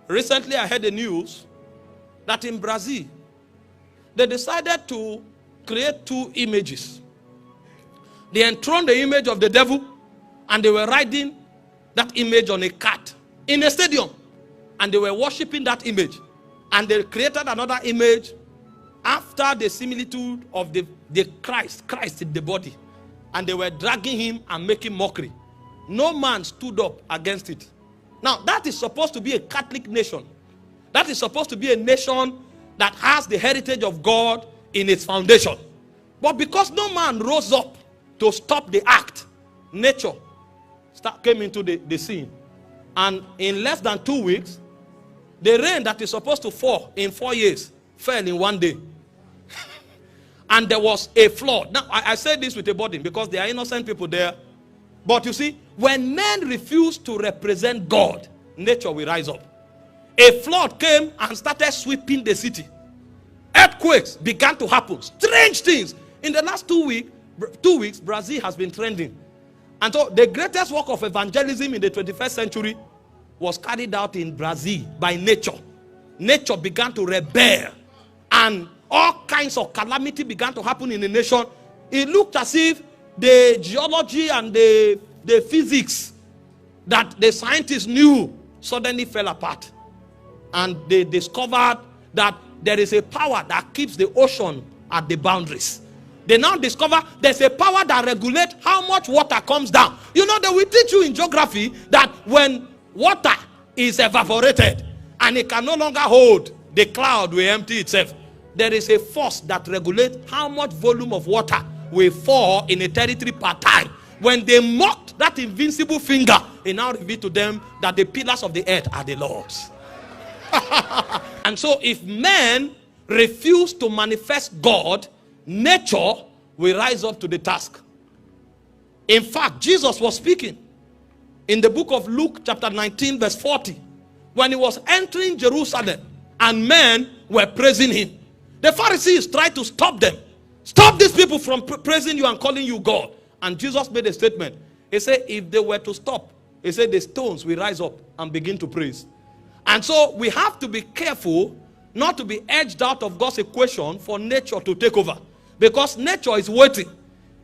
Recently, I heard the news that in Brazil, they decided to create two images. They enthroned the image of the devil, and they were riding that image on a cat in a stadium. And they were worshiping that image. And they created another image after the similitude of the Christ in the body. And they were dragging him and making mockery. No man stood up against it. Now, that is supposed to be a Catholic nation. That is supposed to be a nation that has the heritage of God in its foundation. But because no man rose up to stop the act, nature came into the scene. And in less than 2 weeks, the rain that is supposed to fall in 4 years fell in 1 day. And there was a flood. Now, I say this with a burden because there are innocent people there. But you see, when men refuse to represent God, nature will rise up. A flood came and started sweeping the city. Earthquakes began to happen. Strange things. In the last 2 weeks, Brazil has been trending. And so the greatest work of evangelism in the 21st century was carried out in Brazil by nature. Nature began to rebel. And all kinds of calamity began to happen in the nation. It looked as if the geology and the physics that the scientists knew suddenly fell apart. And they discovered that there is a power that keeps the ocean at the boundaries. They now discover there's a power that regulates how much water comes down. You know, they will teach you in geography that when water is evaporated and it can no longer hold, the cloud will empty itself. There is a force that regulates how much volume of water will fall in a territory per time. When they mocked that invincible finger, it now revealed to them that the pillars of the earth are the Lord's. And so if men refuse to manifest God, nature will rise up to the task. In fact, Jesus was speaking in the book of Luke chapter 19 verse 40 when he was entering Jerusalem and men were praising him. The Pharisees tried to stop them. Stop these people from praising you and calling you God. And Jesus made a statement. He said if they were to stop, he said the stones will rise up and begin to praise. And so we have to be careful not to be edged out of God's equation for nature to take over. Because nature is waiting.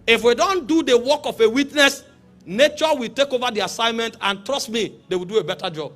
If we don't do the work of a witness, nature will take over the assignment, and trust me, they will do a better job.